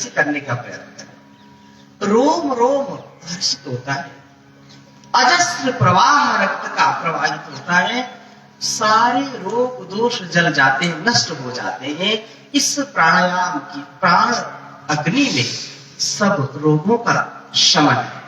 से करने का प्रयत्न करें। रोम रोम हर्षित होता है, अजस्र प्रवाह रक्त का प्रवाहित होता है, सारे रोग दोष जल जाते हैं, नष्ट हो जाते हैं। इस प्राणायाम की प्राण अग्नि में सब रोगों का शमन है।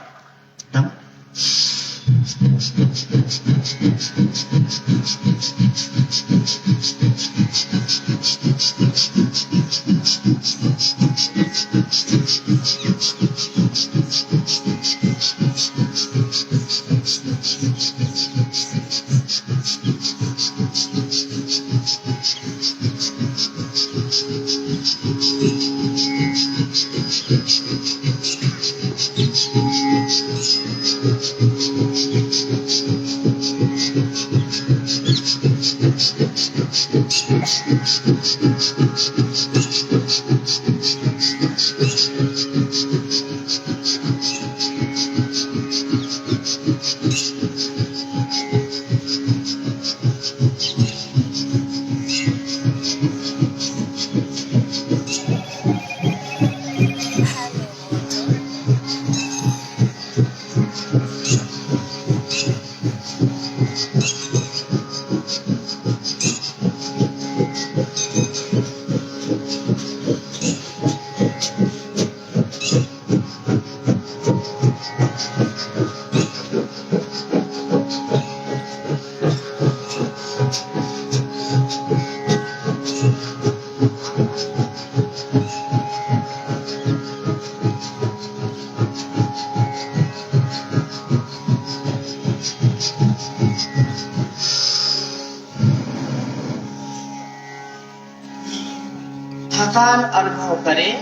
थकान अनुभव करें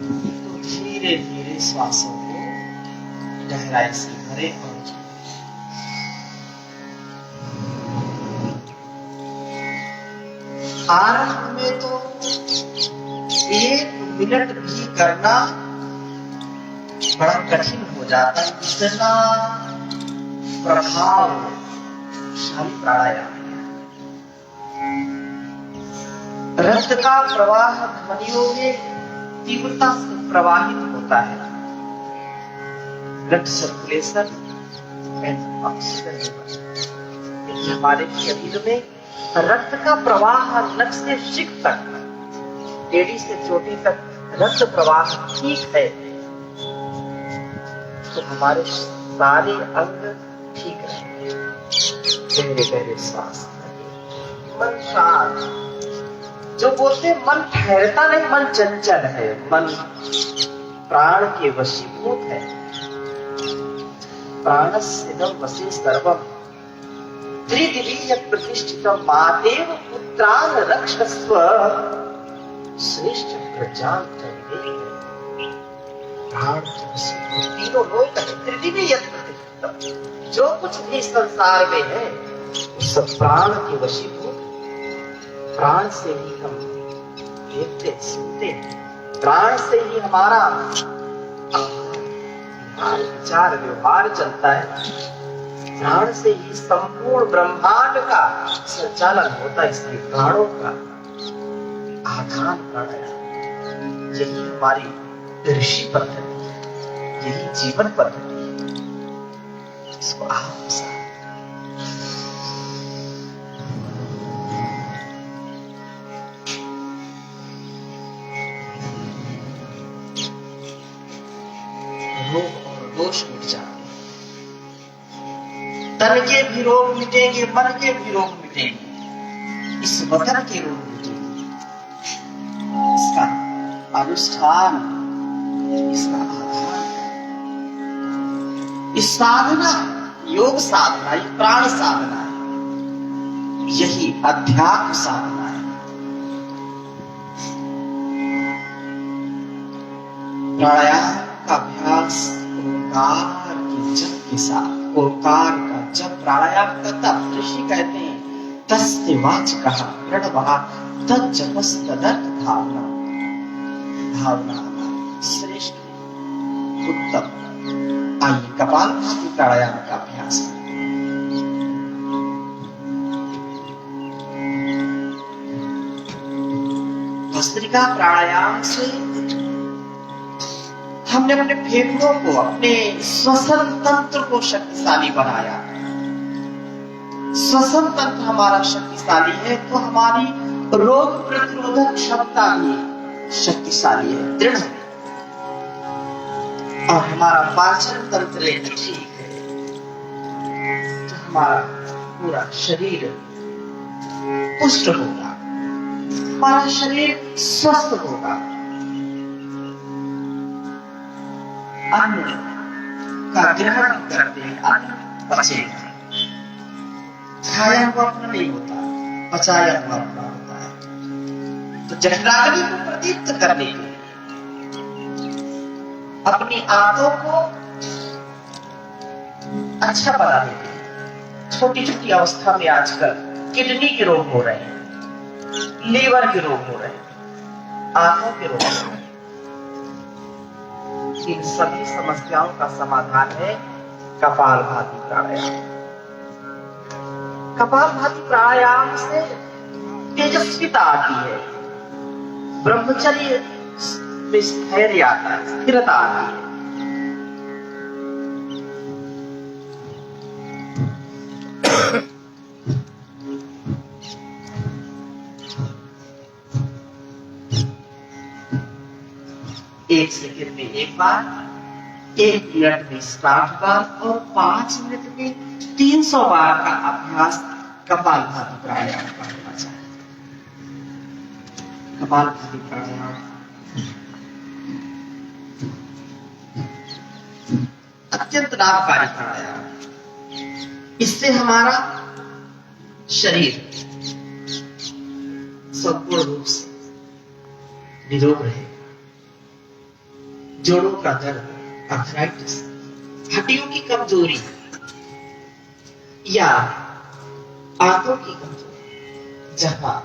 तो धीरे धीरे श्वासों को गहराई से भरें और आरंभ में तो 1 मिनट भी करना बड़ा कठिन हो जाता है, इतना प्रभावशाली प्राणायाम। रक्त का प्रवाह ध्वनियों में तीव्रता से प्रवाहित होता है। Blood circulation and oxygen level, हमारे शरीर में रक्त का प्रवाह नख से शिख तक, एड़ी से चोटी तक रक्त प्रवाह ठीक है तो हमारे सारे अंग ठीक रहेंगे। गहरे गहरे श्वास, मन शांत। जो बोलते मन ठहरता नहीं, मन चंचल है, मन प्राण के वशीभूत है। प्राणस्येदं वशी सर्वं त्रिदिवीय प्रतिष्ठितं मातेव पुत्रान् रक्षस्व श्रेष्ठ प्रजान् त्रैवेद। प्राण के वशीभूत तीनों लोक है, त्रिदिवीय प्रतिष्ठितं। जो कुछ भी संसार में है सब प्राण के वशीभूत। प्राण से ही हम देखते सुनते, प्राण से ही हमारा विचार व्यवहार चलता है, प्राण से ही संपूर्ण ब्रह्मांड का संचालन होता है। इसलिए प्राणों का आधान प्राणायाम, यही हमारी ऋषि पद्धति है, यही जीवन पद्धति है। इसको आप रोग और दोष मिट जाते हैं। तन के भी रोग मिटेंगे, मन के भी रोग मिटेंगे, इस वतन के रोग मिटेंगे। इसका अनुष्ठान, इसका आधार, इस साधना, योग साधना, ये प्राण साधना है, यही अध्यात्म साधना है। प्राणायाम का अभ्यास ओंकार के जप के साथ, ओंकार का जप प्राणायाम का तप, ऋषि कहते हैं तस्य वाचकः प्रणवः तज्जपस्तदर्थ धारणा। भावना श्रेष्ठ उत्तम। आइए कपालभाति प्राणायाम का अभ्यास करें। भस्त्रिका प्राणायाम से हमने अपने फेफड़ों को, अपने श्वसन तंत्र को शक्तिशाली बनाया। श्वसन तंत्र हमारा शक्तिशाली है तो हमारी रोग प्रतिरोधक क्षमता भी शक्तिशाली है, दृढ़ है। और हमारा पाचन तंत्र ठीक है तो हमारा पूरा शरीर पुष्ट होगा, हमारा शरीर स्वस्थ होगा। अन्न का ग्रहण करते हैं, अन्न पचेगा। खाया हुआ अपना नहीं होता, पचाया हुआ अपना होता है। तो जठराग्नि को प्रदीप्त करने के लिए, अपनी आंतों को अच्छा बनाने के लिए, छोटी छोटी अवस्था में आजकल किडनी के रोग हो रहे हैं, लीवर के रोग हो रहे हैं, आंतों के रोग हो रहे हैं। इन सभी समस्याओं का समाधान है कपालभाति प्राणायाम। कपालभाति प्राणायाम से तेजस्विता आती है, ब्रह्मचर्य में स्थैर्य आता है, स्थिरता आती है। एक सेकंड में एक बार, 1 मिनट में 60 बार और 5 मिनट में 300 बार का अभ्यास कपालभाति प्राणायाम का होना चाहिए। कपालभाति प्राणायाम अत्यंत लाभकारी प्राणायाम। इससे हमारा शरीर संपूर्ण रूप से निरोग रहेगा। जोड़ों का दर्द, आर्थराइटिस, हड्डियों की कमजोरी या आंतों की कमजोरी, जहां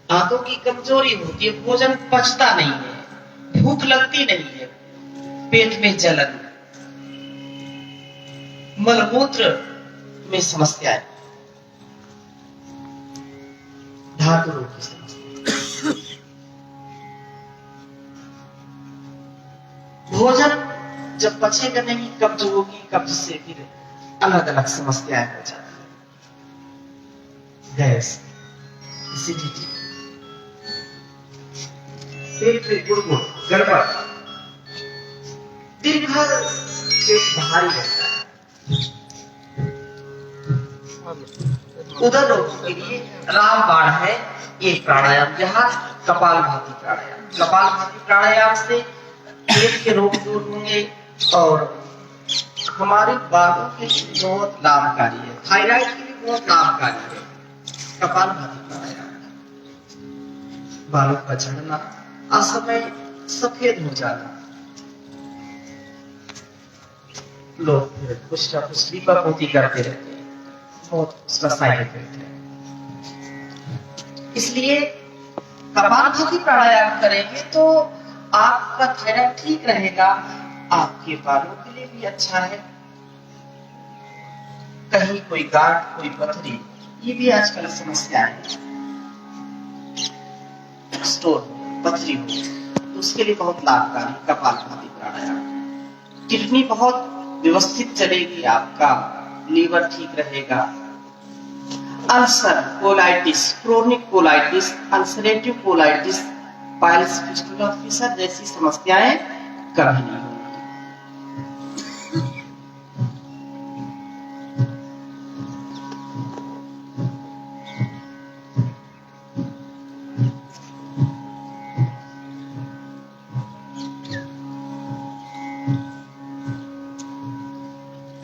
आंतों की कमजोरी होती है, भोजन पचता नहीं है, भूख लगती नहीं है, पेट में जलन, मलमूत्र में समस्याएं, धातु रोग की समस्या, भोजन जब पचेगा नहीं, कब्ज होगी, कब्ज से फिर अलग अलग समस्याएं हो जाती हैं, गैस, एसिडिटी, पेट में गुड़गुड़, गड़बड़, दिन भर पेट भारी रहता है। उदर रोगों के लिए रामबाण है एक प्राणायाम, जहां कपालभाति प्राणायाम। कपालभाति प्राणायाम से पेट के रोग दूर होंगे और हमारे बालों के लिए बहुत लाभकारी है, थायराइड के लिए बहुत लाभकारी है कपालभाति प्राणायाम। बालों का झड़ना, असमय सफेद हो जाना, लोग फिर कुछ ना कुछ लीपापोती करते रहते हैं, बहुत उसका साइड इफेक्ट है। इसलिए कपालभाति प्राणायाम करेंगे तो आपका थायराइड ठीक रहेगा, आपके बालों के लिए भी अच्छा है। कहीं कोई गांठ, कोई पथरी, ये भी आजकल समस्या है, स्टोन, पथरी हो, उसके लिए बहुत लाभकारी कपालभाति प्राणायाम। किडनी बहुत व्यवस्थित चलेगी, आपका लीवर ठीक रहेगा। Ulcer, colitis, chronic colitis, ulcerative colitis, piles, fistula, fissure जैसी समस्याएं कभी नहीं होंगी।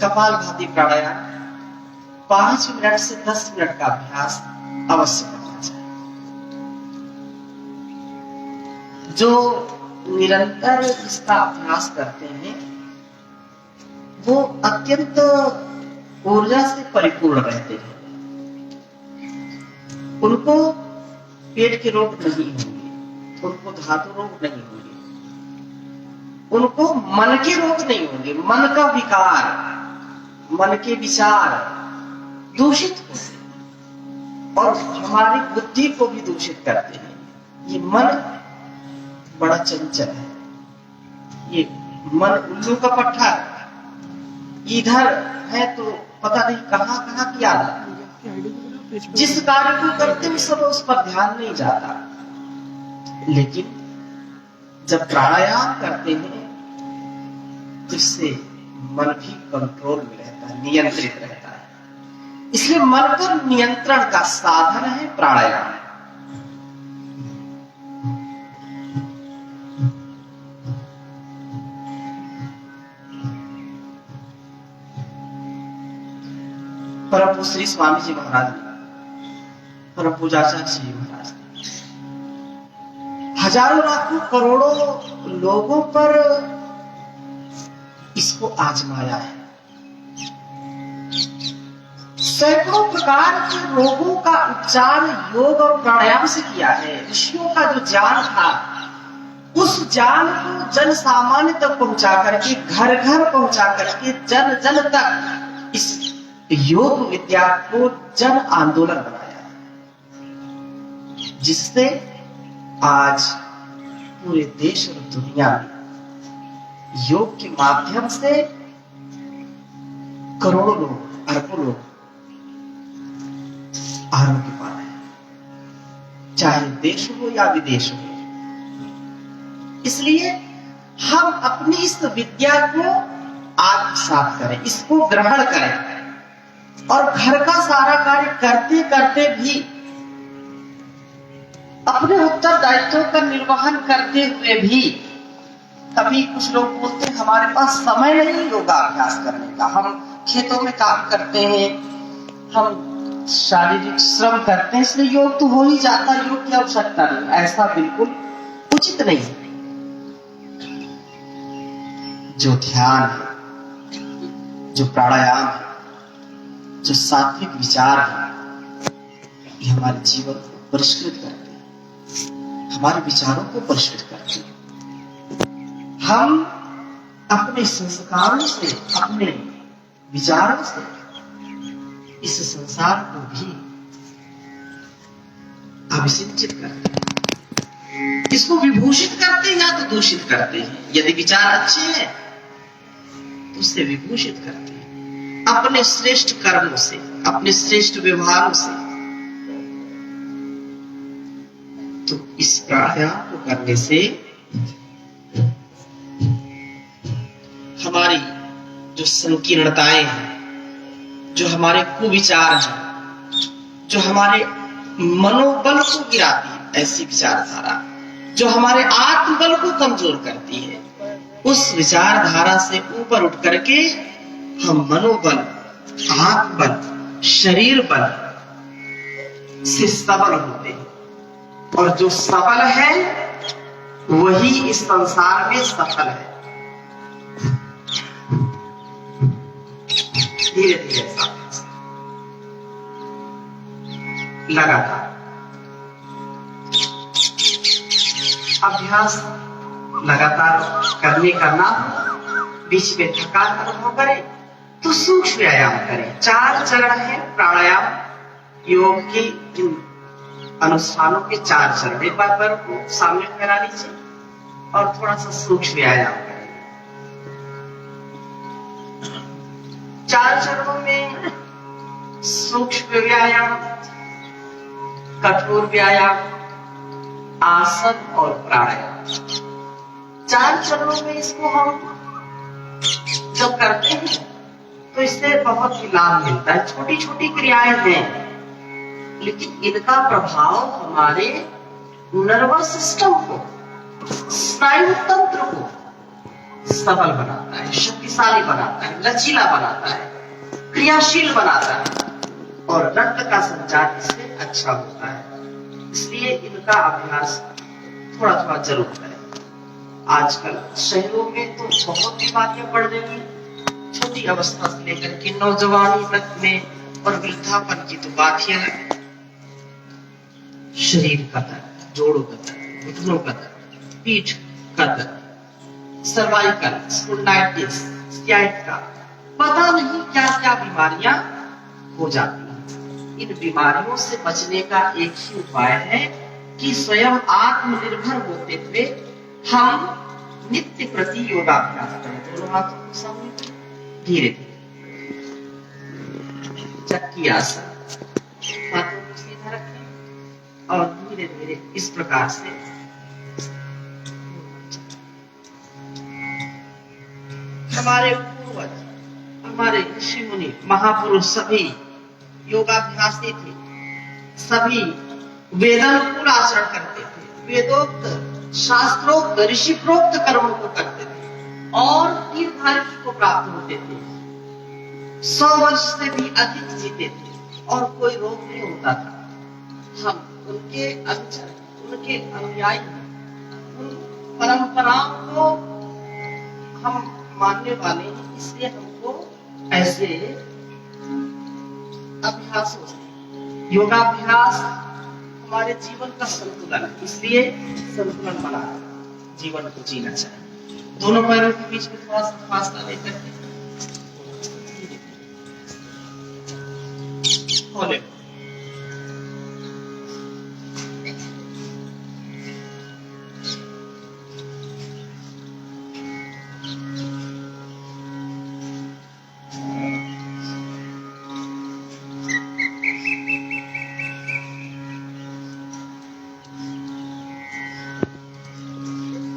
कपालभाति प्राणायाम 5 मिनट से 10 मिनट का अभ्यास अवश्य करना चाहिए। जो निरंतर इसका अभ्यास करते हैं वो अत्यंत ऊर्जा से परिपूर्ण रहते हैं। उनको पेट के रोग नहीं होंगे, उनको धातु रोग नहीं होंगे, उनको मन के रोग नहीं होंगे। मन का विकार, मन के विचार दूषित होते और हमारी बुद्धि को भी दूषित करते हैं। ये मन बड़ा चंचल है, ये मन उल्लू का पट्टा, इधर है तो पता नहीं कहां कहां किया। जिस कार्य को करते हैं सब उस पर ध्यान नहीं जाता, लेकिन जब प्राणायाम करते हैं तो इससे मन भी कंट्रोल में रहता है, नियंत्रित रहता है। इसलिए मन पर नियंत्रण का साधन है प्राणायाम। परम पूज्य श्री स्वामी जी महाराज ने, परम पूज्याचार्य जी महाराज ने हजारों लाखों करोड़ों लोगों पर इसको आजमाया है। सैकड़ों प्रकार के रोगों का उपचार योग और प्राणायाम से किया है। ऋषियों का जो ज्ञान था उस ज्ञान को जन सामान्य तक पहुंचा करके, घर घर पहुंचा करके, जन जन तक इस योग विद्या को जन आंदोलन बनाया, जिससे आज पूरे देश और दुनिया में योग के माध्यम से करोड़ों लोग, अरबों लोग आरोग्य पा रहे हैं, चाहे देश हो या विदेश हो। इसलिए हम अपनी इस विद्या को आत्मसात करें, इसको ग्रहण करें, और घर का सारा कार्य करते करते भी अपने उत्तरदायित्वों का निर्वहन करते हुए भी, कभी कुछ लोग बोलते हैं हमारे पास समय नहीं योगाभ्यास करने का, हम खेतों में काम करते हैं, हम शारीरिक श्रम करते हैं, इसलिए योग तो हो ही जाता, योग की आवश्यकता नहीं। ऐसा बिल्कुल उचित नहीं है। जो ध्यान है, जो प्राणायाम है, जो सात्विक विचार है, ये हमारे जीवन को परिष्कृत करते हैं, हमारे विचारों को परिष्कृत करते हैं। हम अपने संस्कारों से, अपने विचारों से इस संसार को भी अभिसिंचित करते हैं, इसको विभूषित करते हैं या तो दूषित करते हैं। यदि विचार अच्छे हैं तो उससे विभूषित करते हैं अपने श्रेष्ठ कर्मों से, अपने श्रेष्ठ व्यवहारों से। तो इस प्राणायाम को करने से हमारी जो संकीर्णताएं हैं, जो हमारे कुविचार हैं, जो हमारे मनोबल को गिराती है, ऐसी विचारधारा जो हमारे आत्मबल को कमजोर करती है, उस विचारधारा से ऊपर उठ करके हम मनोबल, आत्मबल, शरीर बल से सबल होते हैं। और जो सबल है वही इस संसार में सफल है। धीरे धीरे लगातार अभ्यास लगातार करने का नाम, बीच में थकान अनुभव करें तो सूक्ष्म व्यायाम करें। 4 चरण है प्राणायाम योग की, इन अनुष्ठानों के 4 चरण। एक बार पर को सामने फैला लीजिए और थोड़ा सा सूक्ष्म व्यायाम करें। 4 चरणों में सूक्ष्म व्यायाम, कठोर व्यायाम, आसन और प्राणायाम। 4 चरणों में इसको हम जब करते हैं तो इससे बहुत ही लाभ मिलता है। छोटी छोटी क्रियाएं हैं, लेकिन इनका प्रभाव हमारे नर्वस सिस्टम को, स्नायु तंत्र को सबल बनाता है, शक्तिशाली बनाता है, लचीला बनाता है, क्रियाशील बनाता है और रक्त का संचार इससे अच्छा होता है। इसलिए इनका अभ्यास थोड़ा थोड़ा जरूर करें। आजकल शहरों में तो बहुत बीमारियां बढ़ रही हैं, छोटी अवस्था से लेकर के नौजवानी तक में, और वृद्धापन की तो बात ही अलग। शरीर का दर्द, जोड़ों का दर्द, घुटनों का दर्द, पीठ का दर्द, सर्वाइकल, स्पॉन्डिलाइटिस, स्ciatica, पता नहीं क्या क्या बीमारियां हो जाती हैं। इन बीमारियों से बचने का एक ही उपाय है कि स्वयं आत्मनिर्भर होते हुए हम नित्य प्रति योगाभ्यास करें। दोनों हाथों को सामने करें, धीरे धीरे चक्की आसन, हाथों को सीधा रखें और धीरे धीरे इस प्रकार से हमारे पूर्वज, हमारे ऋषि मुनि, महापुरुष सभी योगाभ्यासी थे, सभी वेदानुकूल आचरण करते थे, वेदोक्त, शास्त्रोक्त, ऋषिप्रोक्त कर्मों को करते थे और दीर्घायु को प्राप्त होते थे। 100 वर्ष से भी अधिक जीते थे और कोई रोग नहीं होता था। हम उनके अनुचर, उनके अनुयायी, उन परंपराओं को हम मानने वाले हैं, इसलिए हमको ऐसे अभ्यासों से योगाभ्यास हमारे जीवन का संतुलन है, इसलिए संतुलन बना जीवन को जीना चाहिए। दोनों पैरों के बीच में थोड़ा सा फासला लेकर के खोले।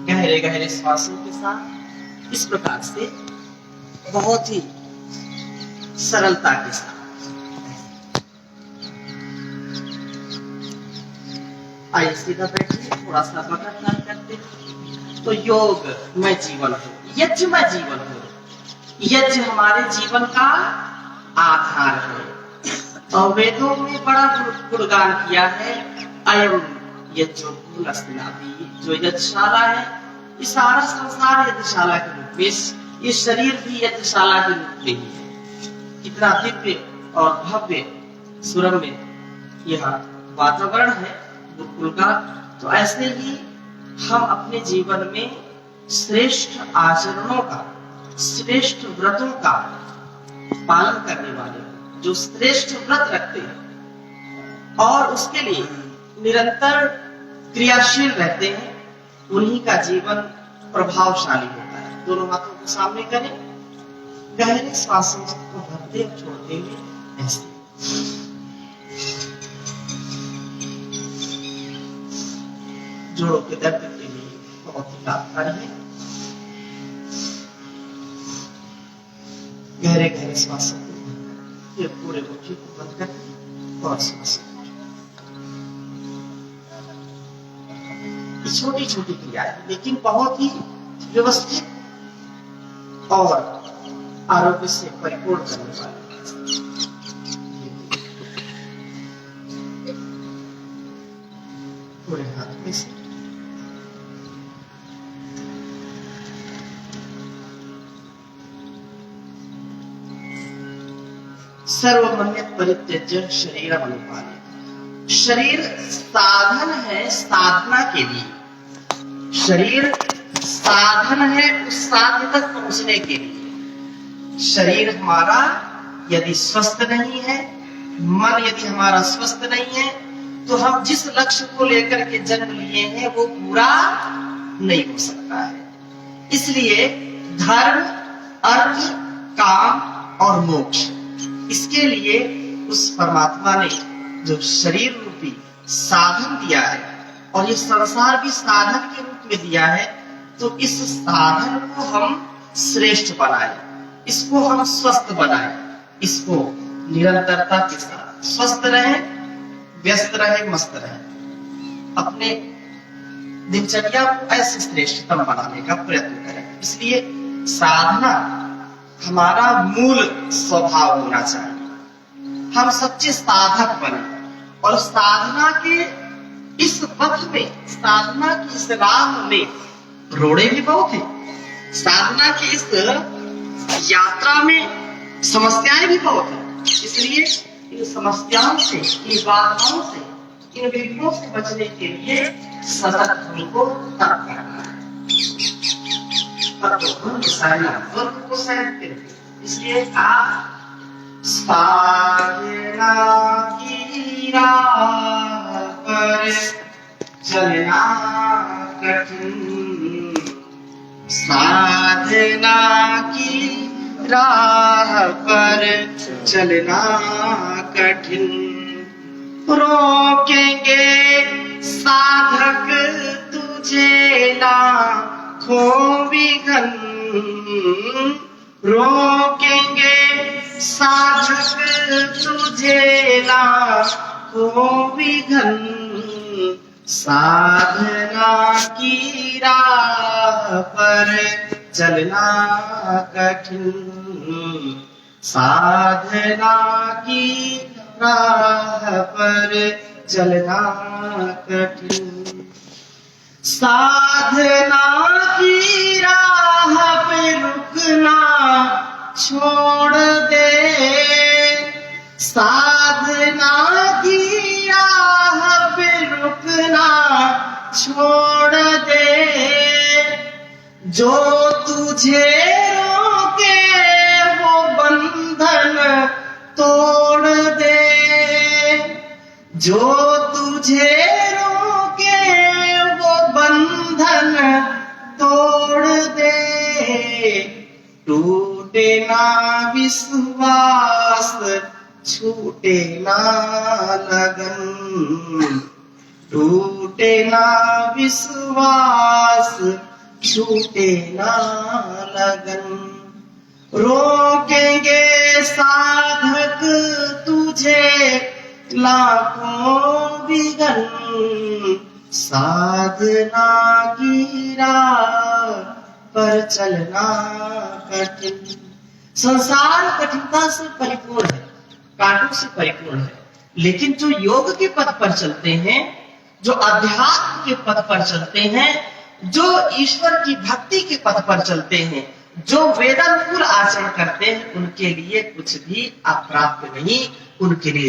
गहरे गहरे श्वासों के साथ इस प्रकार से बहुत ही सरलता के साथ आइए सीधा बैठिए, थोड़ा सा बकरना करते हैं। तो योग में जीवन हो, यज्ञ में जीवन हो, यज्ञ हमारे जीवन का आधार है। और वेदों में बड़ा गुणगान किया है, अयम यज्ञोपस्थिनाति, जो यज्ञशाला है, ये सारा संसार यज्ञशाला के रूप में, ये शरीर भी यज्ञशाला के रूप में ही है। कितना दिव्य और भव्य सुरम्य यह वातावरण है गुरुकुल का। तो ऐसे ही हम अपने जीवन में श्रेष्ठ आचरणों का, श्रेष्ठ व्रतों का पालन करने वाले, जो श्रेष्ठ व्रत रखते हैं और उसके लिए निरंतर क्रियाशील रहते हैं, उन्हीं का जीवन प्रभावशाली होता है। दोनों हाथों को सामने करें, गहरे श्वासों को भरते और छोड़ते हुए ऐसे जोड़ों के दर्द के लिए बहुत ही लाभकारी है। गहरे गहरे श्वासों को फिर पूरे मुट्ठी को बंद करके और श्वास, छोटी छोटी क्रियाएं लेकिन बहुत ही व्यवस्थित और आरोग्य से परिपूर्ण करने वाली। पूरे हाथ में से सर्वमन्य परित्यज्य शरीरम अनुपालय। शरीर साधन है साधना के लिए, शरीर साधन है उस साध्य तक पहुंचने के लिए। शरीर हमारा यदि स्वस्थ नहीं है, मन यदि हमारा स्वस्थ नहीं है, तो हम जिस लक्ष्य को लेकर के जन्म लिए हैं वो पूरा नहीं हो सकता है। इसलिए धर्म, अर्थ, काम और मोक्ष, इसके लिए उस परमात्मा ने जो शरीर रूपी साधन दिया है और ये संसार भी साधन के रूप में दिया है, तो इस साधन को हम श्रेष्ठ बनाए, इसको हम स्वस्थ बनाए, इसको निरंतरता के साथ स्वस्थ रहे, व्यस्त रहे, मस्त रहे, अपने दिनचर्या को ऐसे श्रेष्ठतम बनाने का प्रयत्न करें। इसलिए साधना हमारा मूल स्वभाव होना चाहिए। हम सच्चे साधक बने और साधना के इस पथ में, साधना की इस राह में रोड़े भी बहुत हैं। साधना की इस यात्रा में समस्याएं भी बहुत हैं। इसलिए इन समस्याओं से, इन बाधाओं से, इन विघ्नों से बचने के लिए सतत हमको तप करना है। इसलिए आप साधना की राह पर चलना कठिन, साधना की राह पर चलना कठिन, रोकेंगे साधक तुझे लाखों विघ्न, रोकेंगे साधक तुझे लाखों विघ्न, साधना की राह पर चलना कठिन, साधना की राह पर चलना कठिन, साधना की राह पे रुकना छोड़ दे, साधना की राह पे रुकना छोड़ दे, जो तुझे रोके वो बंधन तोड़ दे, जो तुझे रोके वो बंधन तोड़ दे, टूटे ना विश्वास छूटे ना लगन, टूटे ना विश्वास छूटे ना लगन, रोकेंगे साधक तुझे लाखों विघ्न, साधना की राह पर चलना कठिन। संसार कठिनता से परिपूर्ण है, कांटों से परिपूर्ण है, लेकिन जो योग के पथ पर चलते हैं, जो अध्यात्म के पथ पर चलते हैं, जो ईश्वर की भक्ति के पथ पर चलते हैं, जो वेदानुकूल आचरण करते हैं, उनके लिए कुछ भी अप्राप्त नहीं, उनके लिए